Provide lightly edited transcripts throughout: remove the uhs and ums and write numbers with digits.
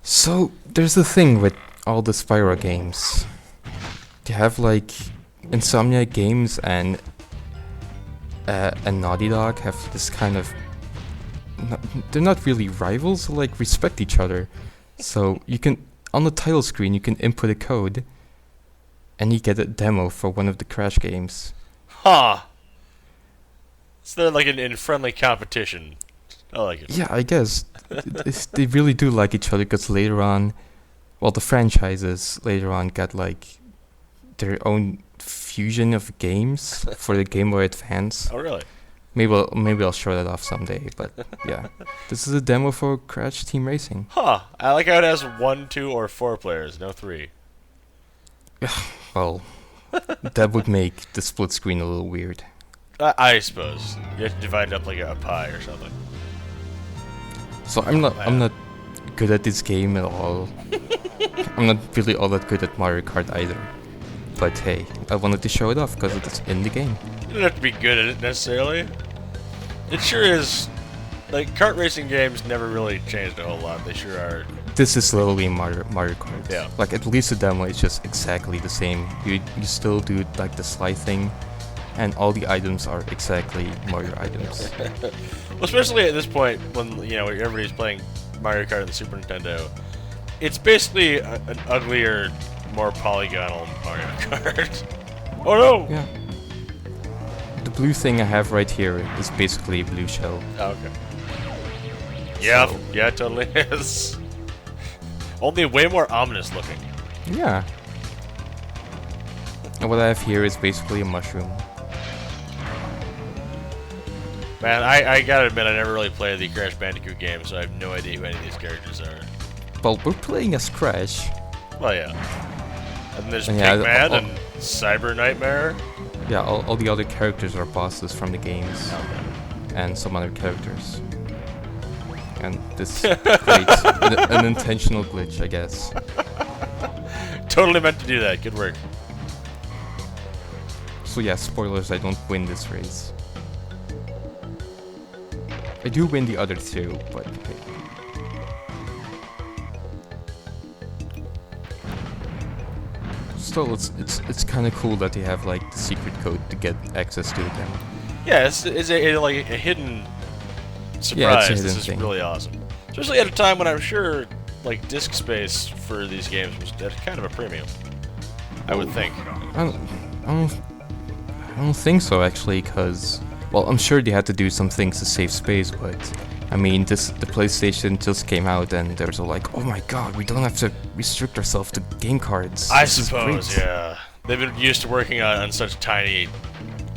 So there's the thing with all the Spyro games. They have like Insomniac Games and Naughty Dog have this kind of they're not really rivals, like respect each other. So you can on the title screen you can input a code and you get a demo for one of the Crash games. Huh. So they're like in friendly competition. I like it. Yeah, I guess they really do like each other because later on, well, the franchises later on got like their own fusion of games for the Game Boy Advance. Oh, really? Maybe I'll show that off someday. But yeah, this is a demo for Crash Team Racing. Huh. I like how it has 1, 2, or 4 players, no 3. Well, that would make the split screen a little weird. I suppose. You have to divide it up like a pie or something. So I'm not good at this game at all. I'm not really all that good at Mario Kart either. But hey, I wanted to show it off because it's in the game. You don't have to be good at it necessarily. It sure is. Like, kart racing games never really changed a whole lot. They sure are. This is literally Mario Kart. Yeah. Like at least the demo is just exactly the same. You still do like the slide thing, and all the items are exactly Mario items. Well, especially at this point when everybody's playing Mario Kart on the Super Nintendo, it's basically an uglier, more polygonal Mario Kart. Oh no! Yeah. The blue thing I have right here is basically a blue shell. Oh, okay. Yeah, So- yeah, it totally is. Only way more ominous looking. Yeah. And what I have here is basically a mushroom. Man, I gotta admit, I never really played the Crash Bandicoot games, so I have no idea who any of these characters are. Well, we're playing as Crash. Well, yeah. And there's And yeah, Pigman oh. and Cyber Nightmare. Yeah, all the other characters are bosses from the games. And some other characters. And this creates an intentional glitch, I guess. Totally meant to do that. Good work. So yeah, spoilers, I don't win this race. I do win the other two, but hey. Still, it's kind of cool that they have like the secret code to get access to them. Yeah, it's like a hidden surprise. Yeah, it's a This hidden is thing. really awesome. Especially at a time when I'm sure like disk space for these games was at kind of a premium. I would think. I don't think so actually, because well, I'm sure they had to do some things to save space, but I mean, the PlayStation just came out and there's like, oh my god, we don't have to restrict ourselves to game cards. I This is suppose, great." yeah. They've been used to working on such tiny,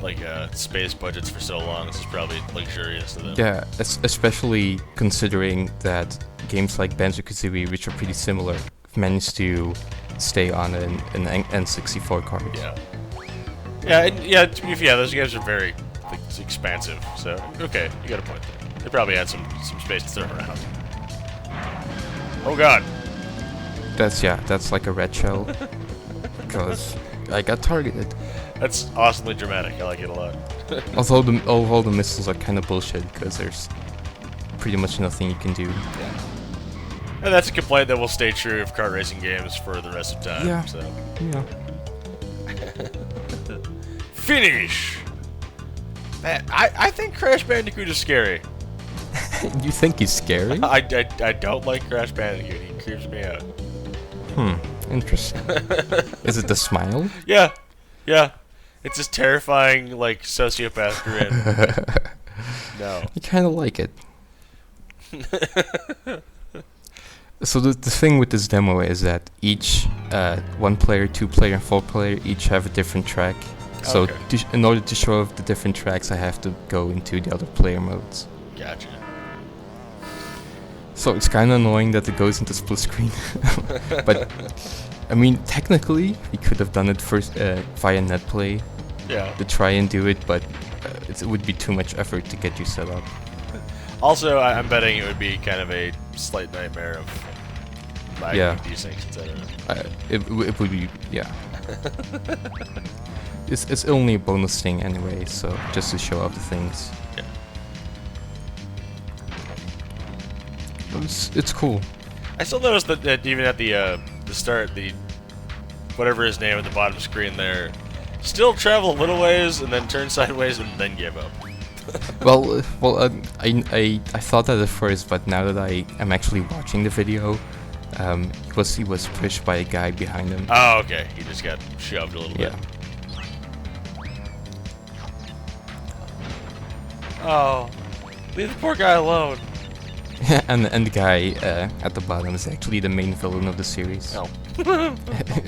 like, space budgets for so long. This is probably luxurious to them. Yeah, especially considering that games like Banjo-Kazooie, which are pretty similar, managed to stay on an N64 card. Yeah. Yeah, yeah, those games are very expansive, so, okay, you got a point there. They probably had some space to throw around. Oh god. That's like a red shell, because I got targeted. That's awesomely dramatic. I like it a lot. Although the missiles are kind of bullshit, because there's pretty much nothing you can do. And that's a complaint that will stay true of kart racing games for the rest of time. Yeah. So. Yeah. Finish! Man, I think Crash Bandicoot is scary. You think he's scary? I don't like Crash Bandicoot. He creeps me out. Interesting. Is it the smile? Yeah. Yeah. It's this terrifying, like, sociopath grin. No. I kind of like it. So the thing with this demo is that each 1 player, 2 player, and 4 player each have a different track. So Okay. in order to show off the different tracks, I have to go into the other player modes. Gotcha. So it's kind of annoying that it goes into split screen. But I mean, technically, we could have done it first via netplay Yeah. to try and do it, but it would be too much effort to get you set up. Also, I'm betting it would be kind of a slight nightmare of lagging Yeah. desyncs, etc. It would be, yeah. It's only a bonus thing anyway, so just to show off the things. Yeah. It's cool. I still noticed that even at the start, the whatever his name at the bottom screen there, still travel a little ways and then turn sideways and then give up. I thought that at first, but now that I am actually watching the video, he was pushed by a guy behind him. Oh, okay. He just got shoved a little bit. Oh, leave the poor guy alone. and the guy at the bottom is actually the main villain of the series. Oh.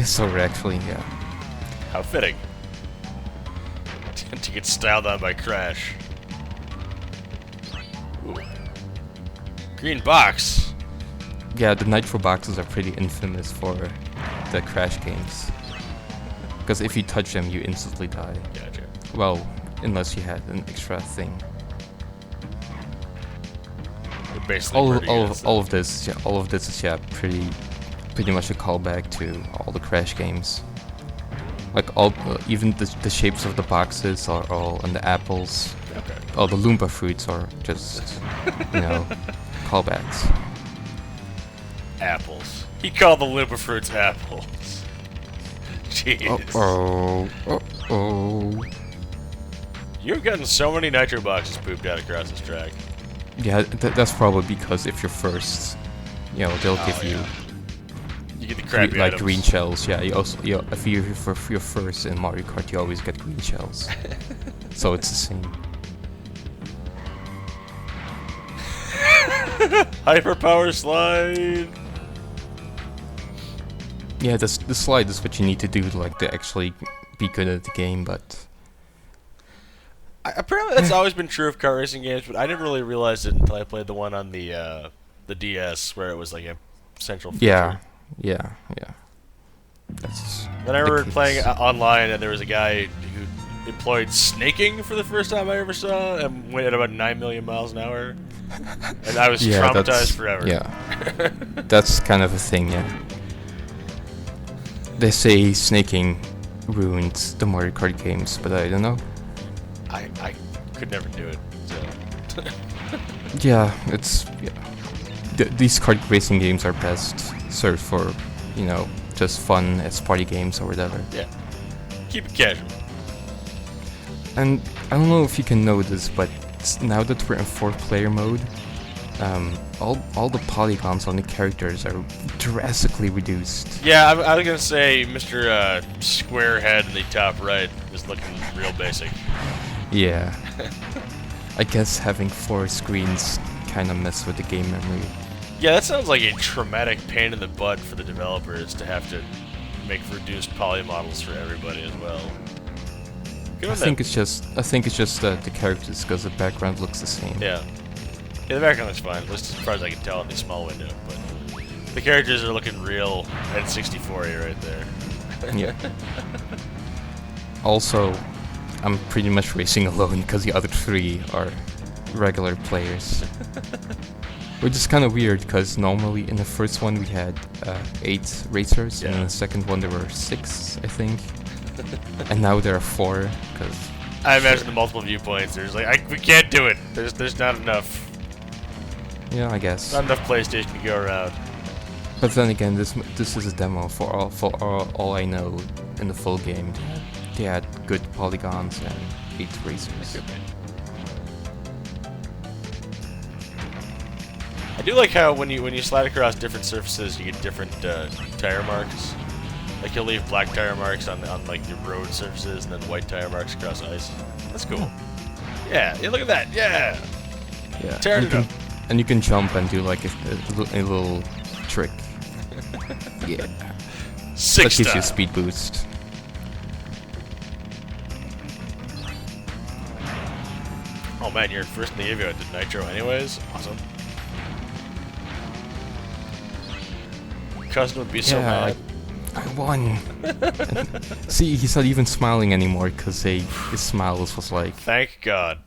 So we're actually, yeah. How fitting. To get styled on by Crash. Ooh. Green box. Yeah, the Nitro boxes are pretty infamous for the Crash games. Because if you touch them, you instantly die. Gotcha. Well, unless you had an extra thing. Basically all of this is pretty much a callback to all the Crash games. Like even the shapes of the boxes are all, and the apples. Okay. All the Loompa fruits are just callbacks. Apples. He called the Loompa fruits apples. Jeez. Oh. You've gotten so many Nitro boxes pooped out across this track. Yeah, that's probably because if you're first, they'll give you. You get the crappy like items. green shells. Yeah, if you're first in Mario Kart, you always get green shells. So it's the same. Hyperpower slide. Yeah, the slide is what you need to do to actually be good at the game, but. Apparently that's always been true of kart racing games, but I didn't really realize it until I played the one on the DS, where it was like a central feature. Yeah. That's. Then I remember playing online, and there was a guy who employed snaking for the first time I ever saw, and went at about 9 million miles an hour. And I was traumatized forever. Yeah, that's kind of a thing. Yeah. They say snaking ruined the Mario Kart games, but I don't know. I could never do it. So. Yeah, these kart racing games are best served for, just fun as party games or whatever. Yeah. Keep it casual. And I don't know if you can know this, but now that we're in 4-player mode, all the polygons on the characters are drastically reduced. Yeah, I was gonna say Mr. Square Head in the top right is looking real basic. Yeah. I guess having 4 screens kind of mess with the game memory. Yeah, that sounds like a traumatic pain in the butt for the developers to have to make reduced poly models for everybody as well. I think it's just the characters, because the background looks the same. Yeah, the background looks fine, at least as far as I can tell in the small window. But the characters are looking real N64-y right there. Yeah. Also, I'm pretty much racing alone because the other 3 are regular players. Which is kind of weird because normally in the first one we had 8 racers, and in the second one there were 6, I think. And now there are 4 because. I imagine the multiple viewpoints. There's we can't do it. There's not enough. Yeah, I guess. Not enough PlayStation to go around. But then again, this is a demo. For all I know, in the full game, they had good polygons and 8 racers. I do like how when you slide across different surfaces, you get different tire marks. Like you'll leave black tire marks on like your road surfaces, and then white tire marks across ice. That's cool. Yeah, look at that. Yeah. Tearing it up. And you can jump and do like a little trick. Yeah. That gives you a speed boost. Oh man, you're first in the Evo at the Nitro anyways? Awesome. Cousin would be so mad. I won. See, he's not even smiling anymore because his smile was like... Thank God.